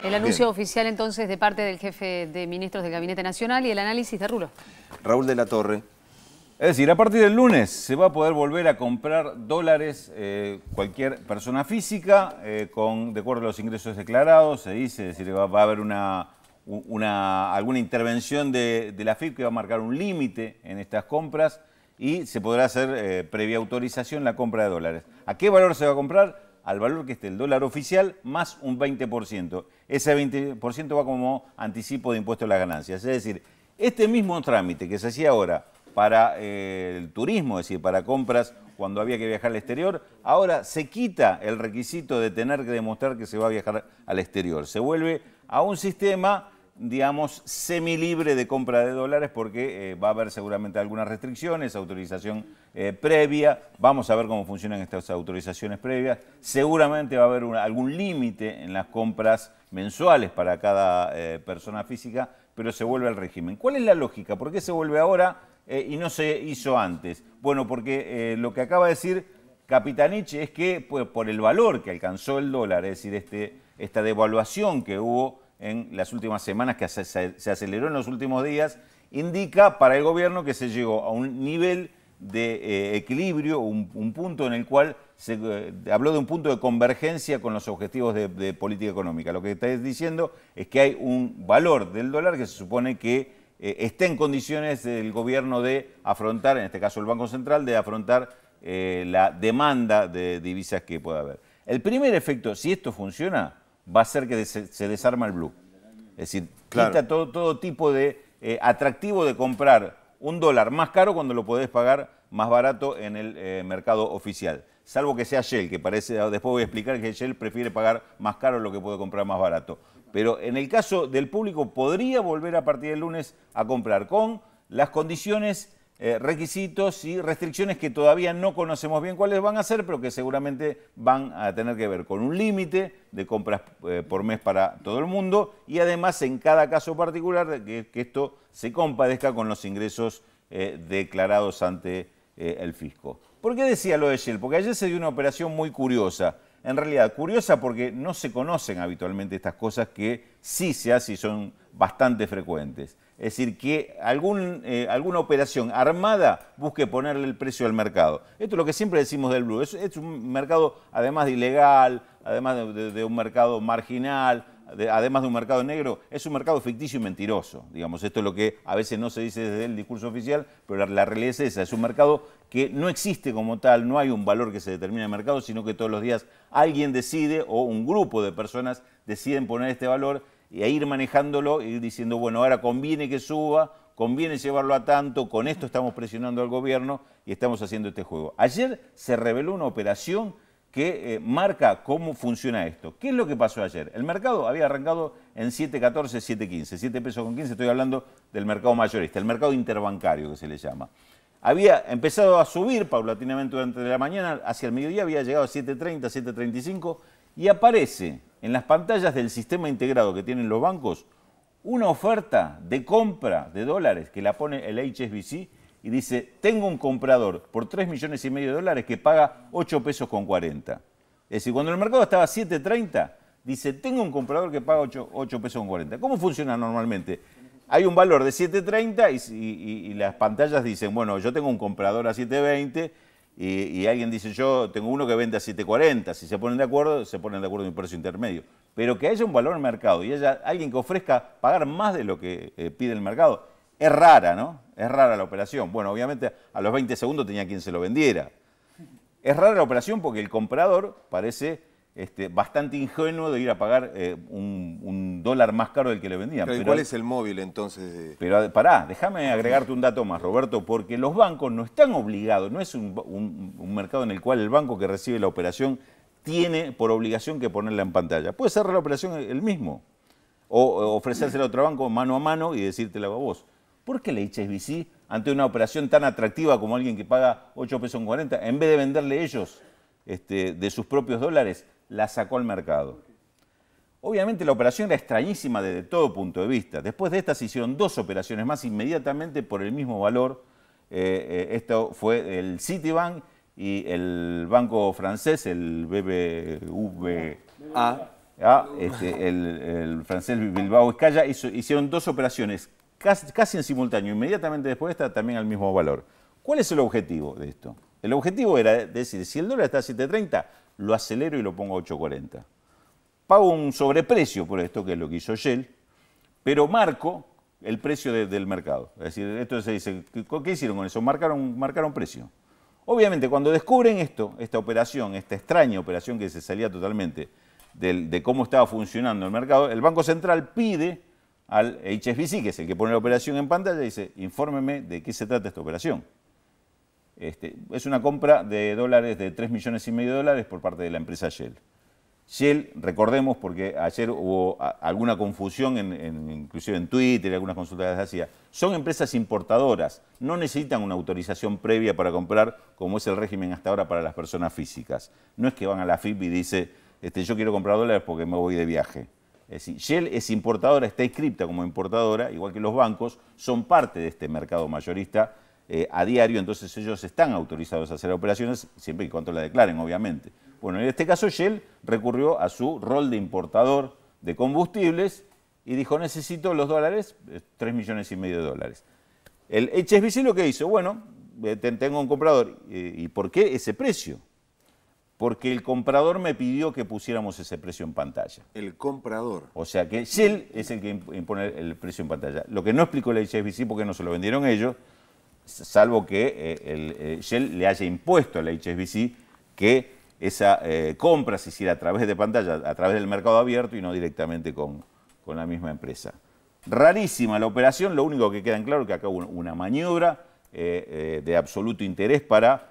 El anuncio oficial entonces de parte del jefe de ministros del Gabinete Nacional y el análisis de Rulo. Raúl de la Torre. Es decir, a partir del lunes se va a poder volver a comprar dólares cualquier persona física de acuerdo a los ingresos declarados, se dice, es decir, va a haber alguna intervención de la AFIP que va a marcar un límite en estas compras y se podrá hacer previa autorización la compra de dólares. ¿A qué valor se va a comprar? Al valor que esté el dólar oficial más un 20%. Ese 20% va como anticipo de impuesto a las ganancias. Es decir, este mismo trámite que se hacía ahora para el turismo, es decir, para compras cuando había que viajar al exterior, ahora se quita el requisito de tener que demostrar que se va a viajar al exterior. Se vuelve a un sistema, digamos, semilibre de compra de dólares porque va a haber seguramente algunas restricciones, autorización previa. Vamos a ver cómo funcionan estas autorizaciones previas. Seguramente va a haber algún límite en las compras mensuales para cada persona física, pero se vuelve al régimen. ¿Cuál es la lógica? ¿Por qué se vuelve ahora y no se hizo antes? Bueno, porque lo que acaba de decir Capitanich es que pues, por el valor que alcanzó el dólar, es decir, esta devaluación que hubo en las últimas semanas, que se aceleró en los últimos días, indica para el gobierno que se llegó a un nivel de equilibrio, un punto en el cual se habló de un punto de convergencia con los objetivos de política económica. Lo que está diciendo es que hay un valor del dólar que se supone que está en condiciones del gobierno de afrontar, en este caso el Banco Central, de afrontar la demanda de divisas que pueda haber. El primer efecto, si esto funciona, va a ser que se desarma el blue. Es decir, claro, quita todo tipo de atractivo de comprar un dólar más caro cuando lo podés pagar más barato en el mercado oficial. Salvo que sea Shell, que parece, después voy a explicar que Shell prefiere pagar más caro lo que puede comprar más barato. Pero en el caso del público podría volver a partir del lunes a comprar con las condiciones, requisitos y restricciones que todavía no conocemos bien cuáles van a ser, pero que seguramente van a tener que ver con un límite de compras por mes para todo el mundo y además en cada caso particular que esto se compadezca con los ingresos declarados ante el fisco. ¿Por qué decía lo de Shell? Porque ayer se dio una operación muy curiosa. En realidad, curiosa porque no se conocen habitualmente estas cosas que sí se hacen y son bastante frecuentes. Es decir, que alguna operación armada busque ponerle el precio al mercado. Esto es lo que siempre decimos del blue. Es un mercado, además de ilegal, además de un mercado marginal, además de un mercado negro, es un mercado ficticio y mentiroso. Digamos, esto es lo que a veces no se dice desde el discurso oficial, pero la realidad es esa. Es un mercado que no existe como tal, no hay un valor que se determine en el mercado, sino que todos los días alguien decide o un grupo de personas deciden poner este valor y ir manejándolo y ir diciendo, bueno, ahora conviene que suba, conviene llevarlo a tanto, con esto estamos presionando al gobierno y estamos haciendo este juego. Ayer se reveló una operación que marca cómo funciona esto. ¿Qué es lo que pasó ayer? El mercado había arrancado en 7.14, 7.15, 7 pesos con 15, estoy hablando del mercado mayorista, el mercado interbancario que se le llama. Había empezado a subir paulatinamente durante la mañana, hacia el mediodía había llegado a 7.30, 7.35 y aparece en las pantallas del sistema integrado que tienen los bancos una oferta de compra de dólares que la pone el HSBC y dice, tengo un comprador por 3,5 millones de dólares que paga 8 pesos con 40. Es decir, cuando el mercado estaba a 7.30, dice, tengo un comprador que paga 8 pesos con 40. ¿Cómo funciona normalmente? Hay un valor de 7.30 y las pantallas dicen, bueno, yo tengo un comprador a 7.20 y alguien dice, yo tengo uno que vende a 7.40. Si se ponen de acuerdo en un precio intermedio. Pero que haya un valor en el mercado y haya alguien que ofrezca pagar más de lo que pide el mercado, es rara, ¿no? Es rara la operación. Bueno, obviamente a los 20 segundos tenía quien se lo vendiera. Es rara la operación porque el comprador parece bastante ingenuo de ir a pagar un dólar más caro del que le vendían. Pero ¿cuál es el móvil entonces? Pero pará, déjame agregarte un dato más, Roberto, porque los bancos no están obligados, no es un mercado en el cual el banco que recibe la operación tiene por obligación que ponerla en pantalla. Puede cerrar la operación él mismo o ofrecérsela a otro banco mano a mano y decírtela a vos. ¿Por qué el HSBC, ante una operación tan atractiva como alguien que paga 8 pesos con 40, en vez de venderle ellos de sus propios dólares, la sacó al mercado? Obviamente la operación era extrañísima desde todo punto de vista. Después de esta se hicieron 2 operaciones más inmediatamente por el mismo valor. Esto fue el Citibank y el banco francés, el BBVA, el francés Bilbao Vizcaya, hicieron 2 operaciones casi en simultáneo, inmediatamente después de esta también al mismo valor. ¿Cuál es el objetivo de esto? El objetivo era decir, si el dólar está a 7.30, lo acelero y lo pongo a 8.40. Pago un sobreprecio por esto, que es lo que hizo Shell, pero marco el precio del mercado. Es decir, esto se dice, ¿qué hicieron con eso? Marcaron precio. Obviamente, cuando descubren esta operación, esta extraña operación que se salía totalmente de cómo estaba funcionando el mercado, el Banco Central pide al HSBC, que es el que pone la operación en pantalla, y dice, infórmeme de qué se trata esta operación. Es una compra de dólares de 3,5 millones de dólares por parte de la empresa Shell. Shell, recordemos, porque ayer hubo alguna confusión, inclusive en Twitter, algunas consultas que se hacía, son empresas importadoras, no necesitan una autorización previa para comprar, como es el régimen hasta ahora para las personas físicas. No es que van a la AFIP y dice, yo quiero comprar dólares porque me voy de viaje. Es decir, Shell es importadora, está inscripta como importadora, igual que los bancos, son parte de este mercado mayorista a diario, entonces ellos están autorizados a hacer operaciones, siempre y cuando la declaren, obviamente. Bueno, en este caso Shell recurrió a su rol de importador de combustibles y dijo, necesito los dólares, 3,5 millones de dólares. El HSBC lo que hizo, bueno, tengo un comprador, ¿y por qué ese precio? Porque el comprador me pidió que pusiéramos ese precio en pantalla. El comprador. O sea que Shell es el que impone el precio en pantalla. Lo que no explicó el HSBC, porque no se lo vendieron ellos, salvo que Shell le haya impuesto al HSBC que esa compra se hiciera a través de pantalla, a través del mercado abierto y no directamente con la misma empresa. Rarísima la operación, lo único que queda en claro es que acá hubo una maniobra de absoluto interés para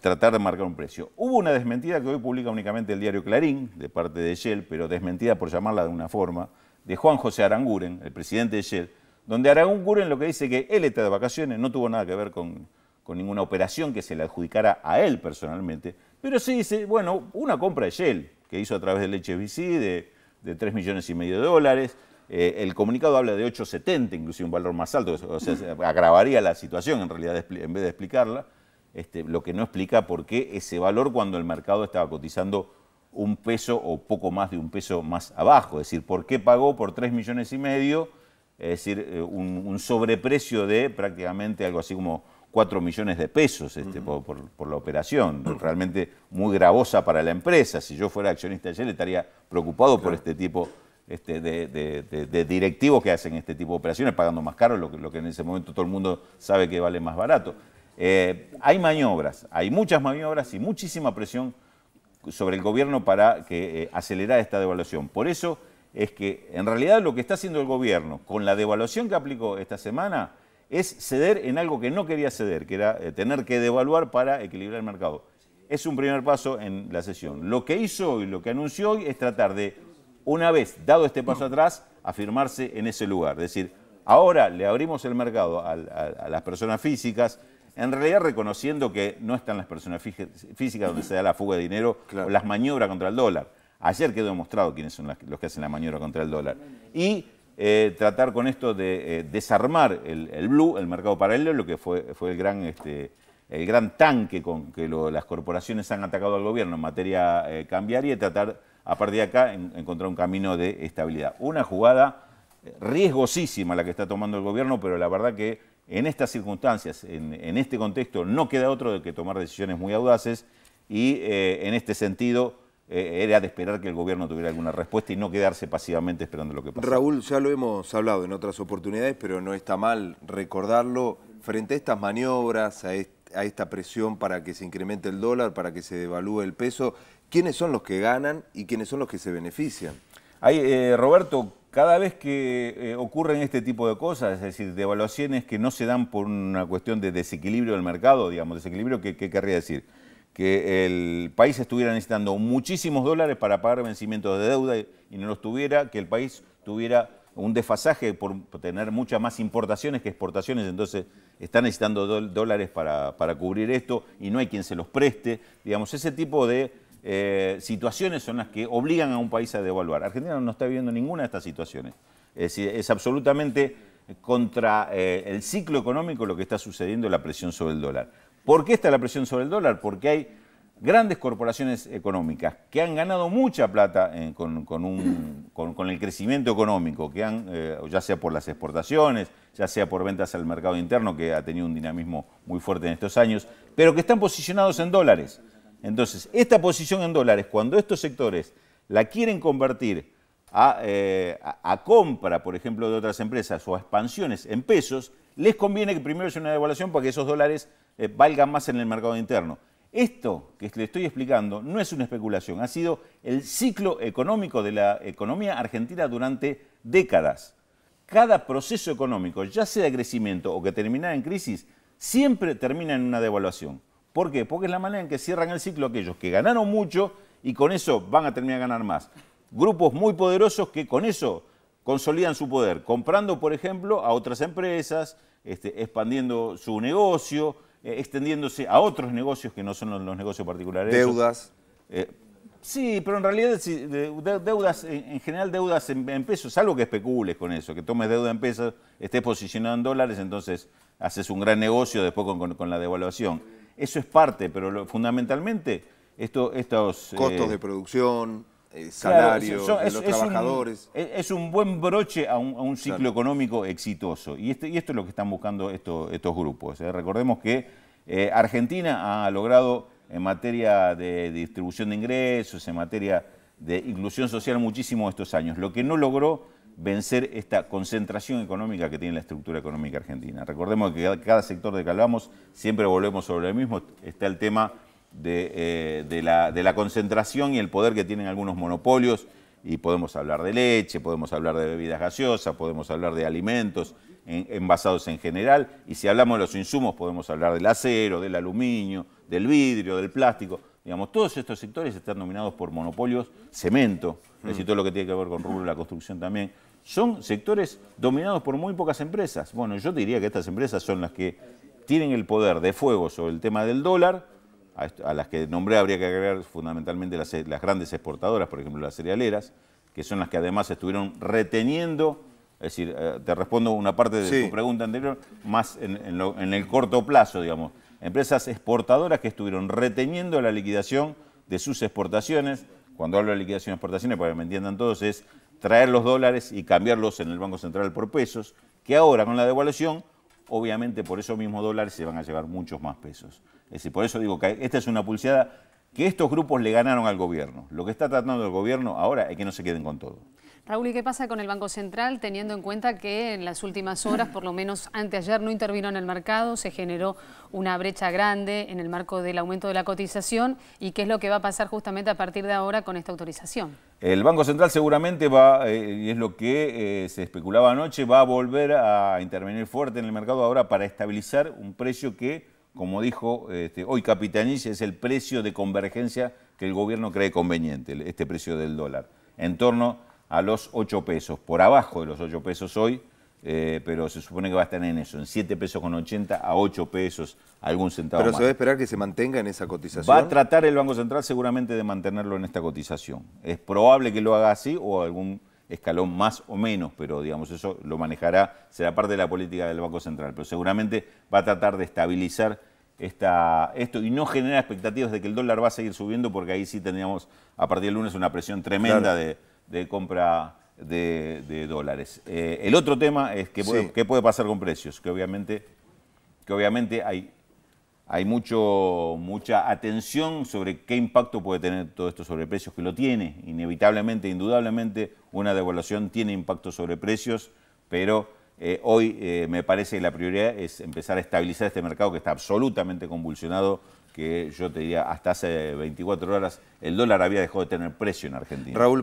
tratar de marcar un precio. Hubo una desmentida que hoy publica únicamente el diario Clarín, de parte de Shell, pero desmentida por llamarla de una forma, de Juan José Aranguren, el presidente de Shell, donde Aranguren lo que dice que él está de vacaciones, no tuvo nada que ver con ninguna operación que se le adjudicara a él personalmente, pero sí dice, bueno, una compra de Shell, que hizo a través del HSBC de 3,5 millones de dólares, el comunicado habla de 8,70, inclusive un valor más alto, o sea, agravaría la situación en realidad en vez de explicarla, lo que no explica por qué ese valor cuando el mercado estaba cotizando un peso o poco más de un peso más abajo, es decir, por qué pagó por 3,5 millones, es decir, un sobreprecio de prácticamente algo así como 4 millones de pesos por la operación, realmente muy gravosa para la empresa. Si yo fuera accionista de Shell estaría preocupado por este tipo de directivos que hacen este tipo de operaciones, pagando más caro, lo que en ese momento todo el mundo sabe que vale más barato. Hay maniobras, hay muchas maniobras y muchísima presión sobre el gobierno para que acelerara esta devaluación. Por eso es que en realidad lo que está haciendo el gobierno con la devaluación que aplicó esta semana es ceder en algo que no quería ceder, que era tener que devaluar para equilibrar el mercado. Es un primer paso en la sesión. Lo que hizo hoy, lo que anunció hoy, es tratar de, una vez dado este paso atrás, afirmarse en ese lugar. Es decir, ahora le abrimos el mercado a las personas físicas, en realidad reconociendo que no están las personas físicas donde se da la fuga de dinero o las maniobras contra el dólar. Ayer quedó demostrado quiénes son los que hacen la maniobra contra el dólar. Y tratar con esto de desarmar el blue, el mercado paralelo, lo que fue el gran tanque con que las corporaciones han atacado al gobierno en materia cambiaria y tratar a partir de acá encontrar un camino de estabilidad. Una jugada riesgosísima la que está tomando el gobierno, pero la verdad que en estas circunstancias, en este contexto, no queda otro de que tomar decisiones muy audaces y en este sentido era de esperar que el gobierno tuviera alguna respuesta y no quedarse pasivamente esperando lo que pasa. Raúl, ya lo hemos hablado en otras oportunidades, pero no está mal recordarlo. Frente a estas maniobras, a esta presión para que se incremente el dólar, para que se devalúe el peso, ¿quiénes son los que ganan y quiénes son los que se benefician? Roberto, cada vez que ocurren este tipo de cosas, es decir, devaluaciones que no se dan por una cuestión de desequilibrio del mercado, digamos, desequilibrio, ¿qué querría decir? Que el país estuviera necesitando muchísimos dólares para pagar vencimientos de deuda y no los tuviera, que el país tuviera un desfasaje por tener muchas más importaciones que exportaciones, entonces está necesitando dólares para cubrir esto y no hay quien se los preste. Digamos, ese tipo de situaciones son las que obligan a un país a devaluar. Argentina no está viviendo ninguna de estas situaciones. Es decir, es absolutamente contra el ciclo económico lo que está sucediendo, la presión sobre el dólar. ¿Por qué está la presión sobre el dólar? Porque hay grandes corporaciones económicas que han ganado mucha plata con el crecimiento económico, que han, ya sea por las exportaciones, ya sea por ventas al mercado interno, que ha tenido un dinamismo muy fuerte en estos años, pero que están posicionados en dólares. Entonces, esta posición en dólares, cuando estos sectores la quieren convertir a compra, por ejemplo, de otras empresas o a expansiones en pesos, les conviene que primero haya una devaluación para que esos dólares valgan más en el mercado interno. Esto que le estoy explicando no es una especulación, ha sido el ciclo económico de la economía argentina durante décadas. Cada proceso económico, ya sea de crecimiento o que termina en crisis, siempre termina en una devaluación. ¿Por qué? Porque es la manera en que cierran el ciclo aquellos que ganaron mucho y con eso van a terminar a ganar más. Grupos muy poderosos que con eso consolidan su poder, comprando, por ejemplo, a otras empresas, expandiendo su negocio, extendiéndose a otros negocios que no son los negocios particulares. Deudas. Sí, pero en realidad deudas, en general deudas en pesos, salvo que especules con eso, que tomes deuda en pesos, estés posicionado en dólares, entonces haces un gran negocio después con la devaluación. Eso es parte, pero fundamentalmente estos... Costos de producción, salarios de los trabajadores. Es un buen broche a un ciclo económico exitoso. Y esto es lo que están buscando estos grupos. Recordemos que Argentina ha logrado en materia de distribución de ingresos, en materia de inclusión social muchísimo estos años. Lo que no logró vencer esta concentración económica que tiene la estructura económica argentina. Recordemos que cada sector de que hablamos siempre volvemos sobre el mismo. Está el tema de la concentración y el poder que tienen algunos monopolios, y podemos hablar de leche, podemos hablar de bebidas gaseosas, podemos hablar de alimentos envasados en general, y si hablamos de los insumos podemos hablar del acero, del aluminio, del vidrio, del plástico. Digamos, todos estos sectores están dominados por monopolios, cemento, es decir, todo lo que tiene que ver con rubro de la construcción también. Son sectores dominados por muy pocas empresas. Bueno, yo diría que estas empresas son las que tienen el poder de fuego sobre el tema del dólar. A las que nombré habría que agregar fundamentalmente las grandes exportadoras, por ejemplo las cerealeras, que son las que además estuvieron reteniendo, es decir, te respondo una parte de tu pregunta anterior, más en el corto plazo, digamos. Empresas exportadoras que estuvieron reteniendo la liquidación de sus exportaciones. Cuando hablo de liquidación de exportaciones, para que me entiendan todos, es traer los dólares y cambiarlos en el Banco Central por pesos, que ahora con la devaluación, obviamente por esos mismos dólares se van a llevar muchos más pesos. Es decir, por eso digo que esta es una pulseada que estos grupos le ganaron al gobierno. Lo que está tratando el gobierno ahora es que no se queden con todo. Raúl, ¿y qué pasa con el Banco Central, teniendo en cuenta que en las últimas horas, por lo menos anteayer, no intervino en el mercado, se generó una brecha grande en el marco del aumento de la cotización? ¿Y qué es lo que va a pasar justamente a partir de ahora con esta autorización? El Banco Central seguramente va, y es lo que se especulaba anoche, va a volver a intervenir fuerte en el mercado ahora para estabilizar un precio que, como dijo hoy Capitanich, es el precio de convergencia que el gobierno cree conveniente, este precio del dólar, en torno a los 8 pesos, por abajo de los 8 pesos hoy, pero se supone que va a estar en eso, en 7 pesos con 80 a 8 pesos, algún centavo ¿Pero más. se va a esperar que se mantenga en esa cotización? Va a tratar el Banco Central seguramente de mantenerlo en esta cotización. Es probable que lo haga así o algún escalón más o menos, pero digamos eso lo manejará, será parte de la política del Banco Central, pero seguramente va a tratar de estabilizar esto y no generar expectativas de que el dólar va a seguir subiendo, porque ahí sí tendríamos a partir del lunes una presión tremenda de compra de dólares. El otro tema es qué puede pasar con precios, que obviamente hay mucha atención sobre qué impacto puede tener todo esto sobre precios, que lo tiene, inevitablemente, indudablemente, una devaluación tiene impacto sobre precios, pero hoy me parece que la prioridad es empezar a estabilizar este mercado que está absolutamente convulsionado, que yo te diría hasta hace 24 horas el dólar había dejado de tener precio en Argentina. Raúl.